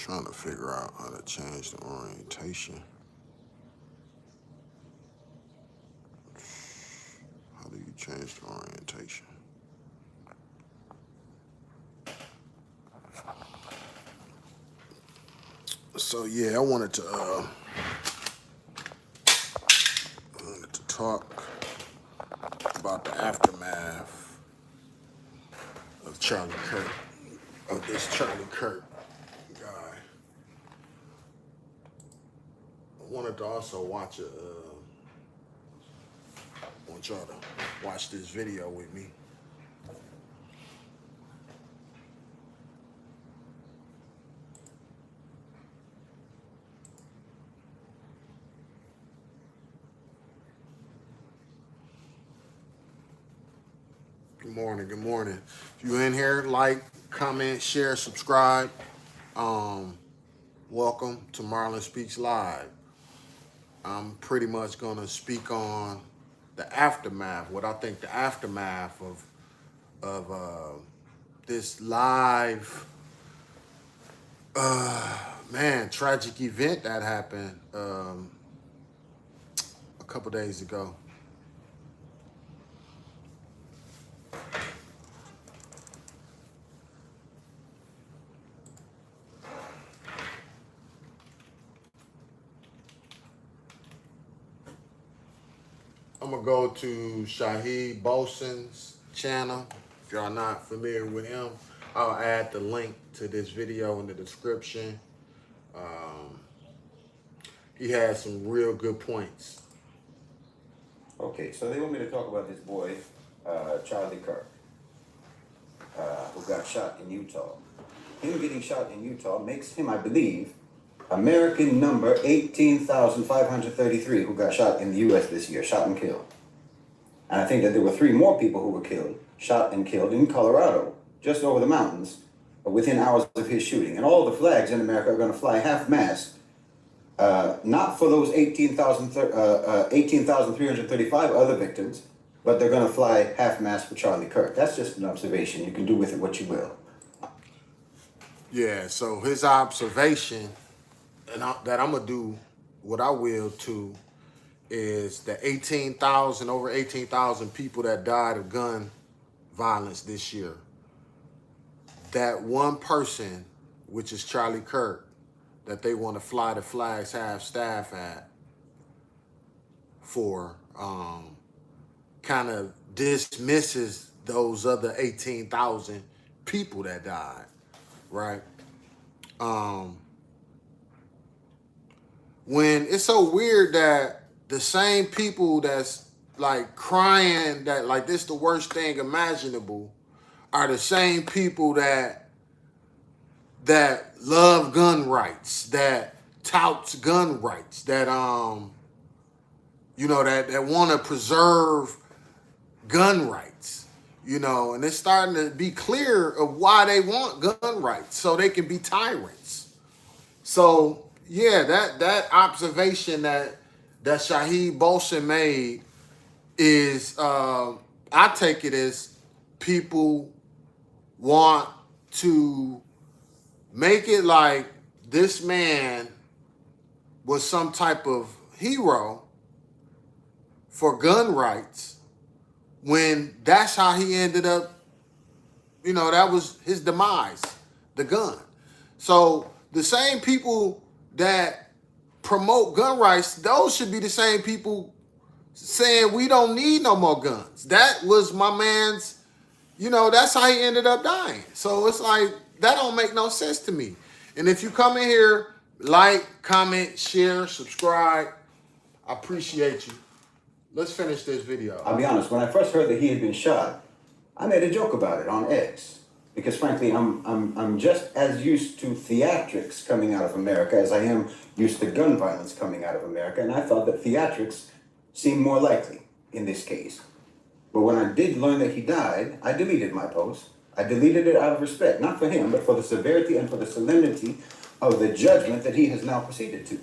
Trying to figure out how to change the orientation. How do you change the orientation? So yeah, I wanted to talk about the aftermath of Charlie Kirk, of this Charlie Kirk guy. I wanted to also watch I want y'all to watch this video with me. Good morning, good morning. If you're in here, like, comment, share, subscribe. Welcome to Marlon Speaks Live. I'm pretty much gonna speak on the aftermath, what I think the aftermath of this live, tragic event that happened a couple days ago. I'm gonna go to Shahid Bolson's channel. If y'all not familiar with him, I'll add the link to this video in the description. He has some real good points. Okay, so they want me to talk about this boy, Charlie Kirk, who got shot in Utah. Him getting shot in Utah makes him, I believe, American number 18,533 who got shot in the U.S. this year, shot and killed. And I think that there were 3 more people who were killed, shot and killed in Colorado, just over the mountains, within hours of his shooting. And all the flags in America are going to fly half-mast, not for those 18,335 other victims, but they're going to fly half-mast for Charlie Kirk. That's just an observation. You can do with it what you will. Yeah, so his observation, and that I'm going to do what I will too, is the over 18,000 people that died of gun violence this year. That one person, which is Charlie Kirk, that they want to fly the flags half-staff at for, kind of dismisses those other 18,000 people that died, right? When it's so weird that the same people that's like crying that like this the worst thing imaginable are the same people that love gun rights, that touts gun rights, that that want to preserve gun rights, and it's starting to be clear of why they want gun rights, so they can be tyrants. So yeah, that observation that Shahid Bolson made is, I take it as people want to make it like this man was some type of hero for gun rights, when that's how he ended up, that was his demise, the gun. So the same people that promote gun rights, those should be the same people saying we don't need no more guns. That was my man's, that's how he ended up dying. So it's like, that don't make no sense to me. And if you come in here, like, comment, share, subscribe, I appreciate you. Let's finish this video. I'll be honest, when I first heard that he had been shot, I made a joke about it on X. Because frankly, I'm just as used to theatrics coming out of America as I am used to gun violence coming out of America, and I thought that theatrics seemed more likely in this case. But when I did learn that he died, I deleted my post. I deleted it out of respect, not for him, but for the severity and for the solemnity of the judgment that he has now proceeded to.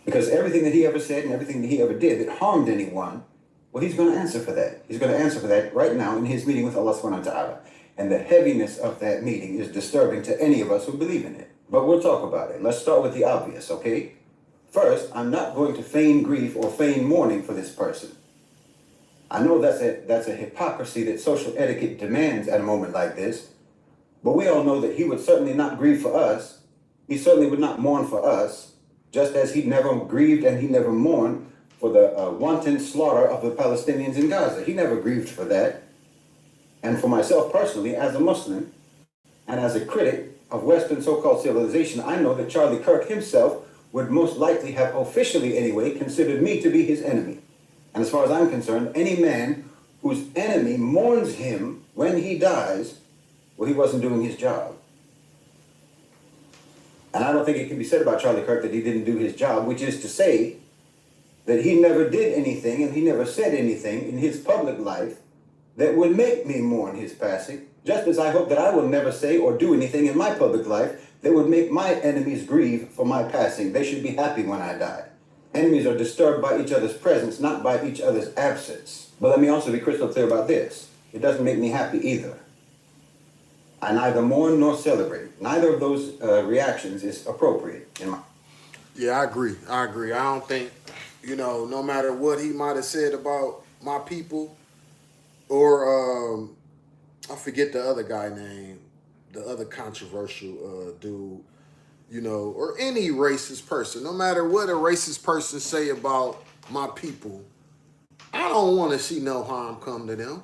Because everything that he ever said and everything that he ever did that harmed anyone, well, he's going to answer for that. He's going to answer for that right now in his meeting with Allah subhanahu wa ta'ala. And the heaviness of that meeting is disturbing to any of us who believe in it. But we'll talk about it. Let's start with the obvious, okay? First, I'm not going to feign grief or feign mourning for this person. I know that's a hypocrisy that social etiquette demands at a moment like this, but we all know that he would certainly not grieve for us. He certainly would not mourn for us, just as he never grieved and he never mourned for the wanton slaughter of the Palestinians in Gaza. He never grieved for that. And for myself personally, as a Muslim and as a critic of Western so-called civilization, I know that Charlie Kirk himself would most likely have officially anyway considered me to be his enemy. And as far as I'm concerned, any man whose enemy mourns him when he dies, well, he wasn't doing his job. And I don't think it can be said about Charlie Kirk that he didn't do his job, which is to say that he never did anything and he never said anything in his public life that would make me mourn his passing, just as I hope that I will never say or do anything in my public life that would make my enemies grieve for my passing. They should be happy when I die. Enemies are disturbed by each other's presence, not by each other's absence. But let me also be crystal clear about this. It doesn't make me happy either. I neither mourn nor celebrate. Neither of those reactions is appropriate in my... Yeah, I agree. I don't think, no matter what he might have said about my people, or I forget the other guy name, the other controversial dude, or any racist person, no matter what a racist person say about my people, I don't want to see no harm come to them.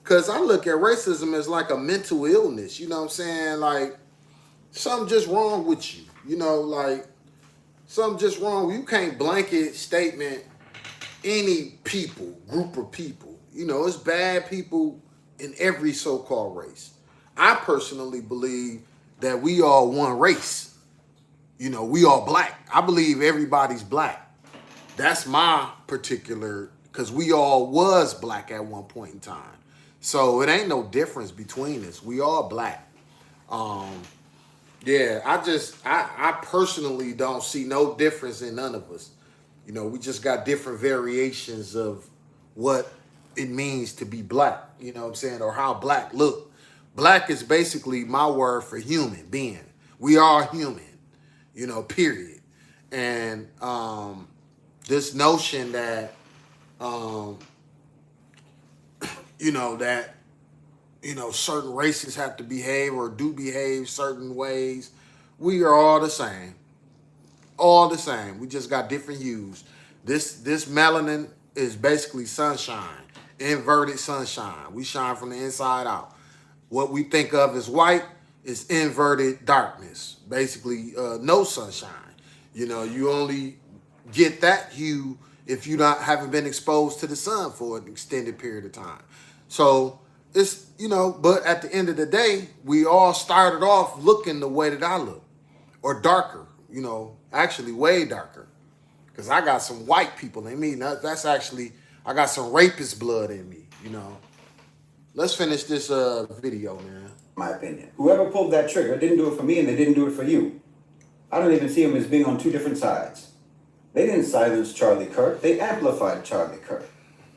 Because I look at racism as like a mental illness, you know what I'm saying? Like, something just wrong with you, like, something just wrong. You can't blanket statement any people, group of people. It's bad people in every so-called race. I personally believe that we all one race. We all black. I believe everybody's black. That's my particular, because we all was black at one point in time. So it ain't no difference between us. We all black. Yeah, I personally don't see no difference in none of us. We just got different variations of what it means to be black, you know what I'm saying, or how black look. Black is basically my word for human being. We are human, period. And this notion that, certain races have to behave or do behave certain ways. We are all the same. All the same. We just got different hues. This melanin is basically sunshine, inverted sunshine. We shine from the inside out. What we think of as white is inverted darkness, basically no sunshine. You only get that hue if you haven't been exposed to the sun for an extended period of time. So it's, but at the end of the day, we all started off looking the way that I look, or darker, actually way darker. Because I got some white people in me. That's actually, I got some rapist blood in me, Let's finish this video, man. My opinion. Whoever pulled that trigger didn't do it for me and they didn't do it for you. I don't even see them as being on two different sides. They didn't silence Charlie Kirk, they amplified Charlie Kirk.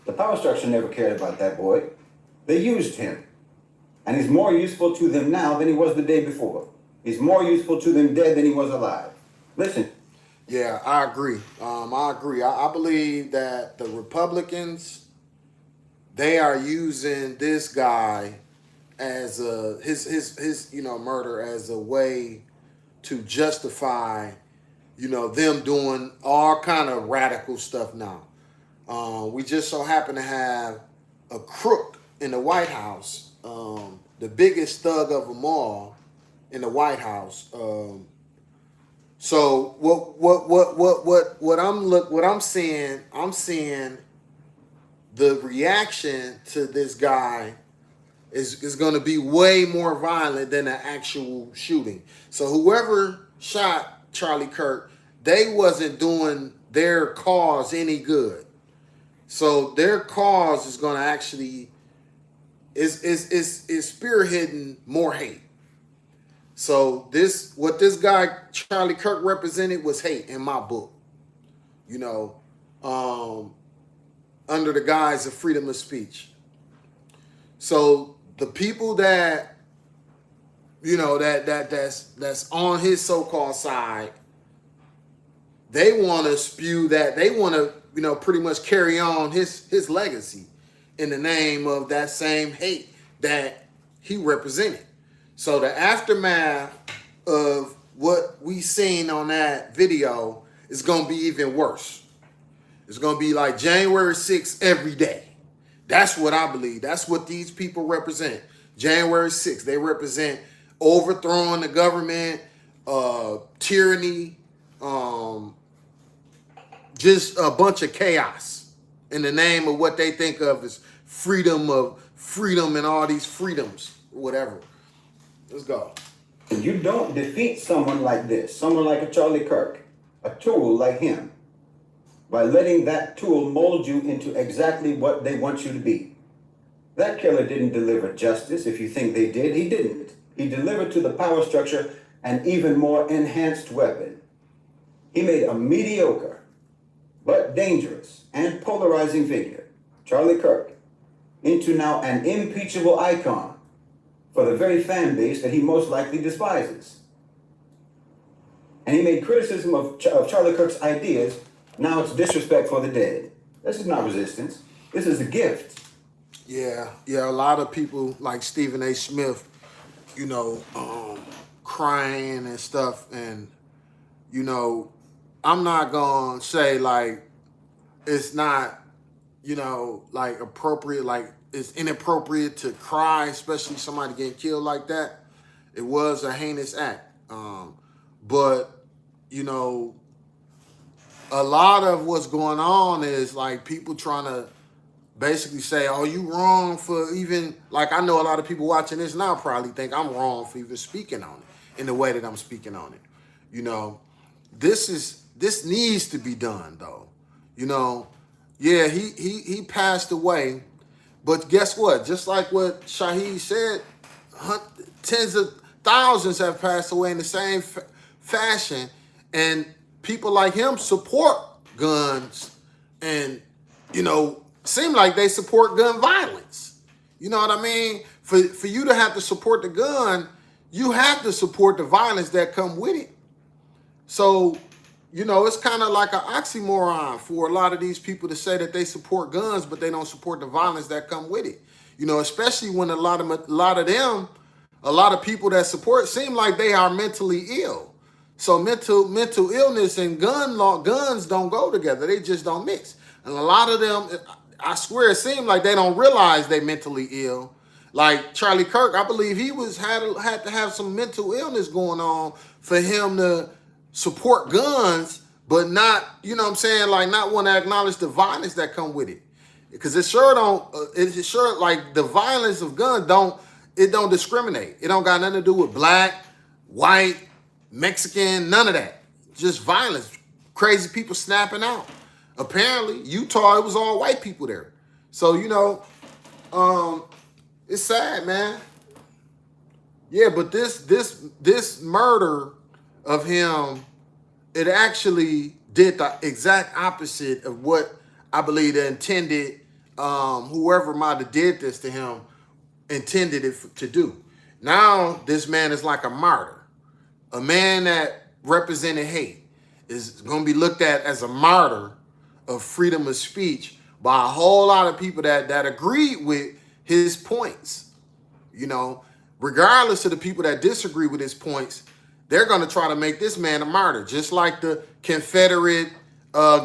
The power structure never cared about that boy. They used him. And he's more useful to them now than he was the day before. He's more useful to them dead than he was alive. Listen. Yeah, I agree. I agree. I believe that the Republicans, they are using this guy as his murder as a way to justify, them doing all kind of radical stuff now. We just so happen to have a crook in the White House, the biggest thug of them all in the White House. So what I'm seeing the reaction to this guy is going to be way more violent than an actual shooting. So whoever shot Charlie Kirk, they wasn't doing their cause any good. So their cause is going to actually is spearheading more hate. So what this guy Charlie Kirk represented was hate in my book. Under the guise of freedom of speech. So the people that that's on his so-called side, they want to spew that. They want to, pretty much carry on his legacy in the name of that same hate that he represented. So the aftermath of what we seen on that video is going to be even worse. It's going to be like January 6th every day. That's what I believe. That's what these people represent. January 6th, they represent overthrowing the government, tyranny, just a bunch of chaos in the name of what they think of as freedom and all these freedoms, whatever. Let's go. You don't defeat someone like this, someone like a Charlie Kirk, a tool like him, by letting that tool mold you into exactly what they want you to be. That killer didn't deliver justice. If you think they did, he didn't. He delivered to the power structure an even more enhanced weapon. He made a mediocre, but dangerous and polarizing figure, Charlie Kirk, into now an impeachable icon for the very fan base that he most likely despises. And he made criticism of Charlie Kirk's ideas. Now it's disrespect for the dead. This is not resistance. This is a gift. Yeah. A lot of people like Stephen A. Smith, crying and stuff. And, I'm not going to say like it's not, like appropriate, like it's inappropriate to cry, especially somebody getting killed like that. It was a heinous act. But, a lot of what's going on is like people trying to basically say, oh, you wrong for even, like I know a lot of people watching this now probably think I'm wrong for even speaking on it in the way that I'm speaking on it. This needs to be done though. Yeah, he passed away, but guess what? Just like what Shaheed said, tens of thousands have passed away in the same fashion, and people like him support guns and, seem like they support gun violence. You know what I mean? For you to have to support the gun, you have to support the violence that come with it. So, it's kind of like an oxymoron for a lot of these people to say that they support guns, but they don't support the violence that come with it. Especially when a lot of people that support seem like they are mentally ill. So mental illness and guns don't go together. They just don't mix. And a lot of them, I swear, it seems like they don't realize they're mentally ill. Like Charlie Kirk, I believe he had to have some mental illness going on for him to support guns, but not, like not want to acknowledge the violence that come with it. Because it's sure like the violence of guns don't discriminate. It don't got nothing to do with black, white, Mexican, none of that. Just violence. Crazy people snapping out. Apparently, Utah, it was all white people there. So, it's sad, man. Yeah, but this murder of him, it actually did the exact opposite of what I believe the intended, whoever might have did this to him, intended it to do. Now, this man is like a martyr. A man that represented hate is going to be looked at as a martyr of freedom of speech by a whole lot of people that agreed with his points. Regardless of the people that disagree with his points, they're going to try to make this man a martyr, just like the Confederate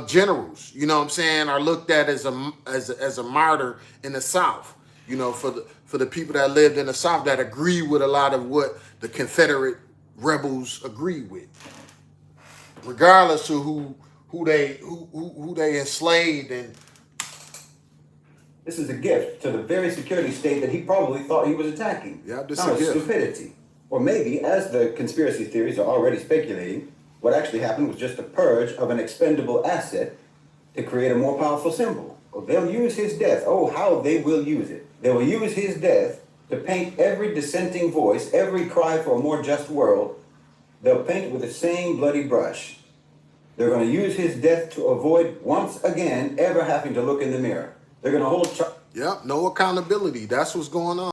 generals, are looked at as a martyr in the South, for the people that lived in the South that agree with a lot of what the Confederate rebels agree with, regardless of who they enslaved. And this is a gift to the very security state that he probably thought he was attacking. Yeah, this not is a gift. Stupidity. Or maybe, as the conspiracy theories are already speculating, what actually happened was just a purge of an expendable asset to create a more powerful symbol. Well, they'll use his death. Oh, how they will use it. They will use his death to paint every dissenting voice, every cry for a more just world. They'll paint with the same bloody brush. They're going to use his death to avoid, once again, ever having to look in the mirror. They're going to hold... no accountability. That's what's going on.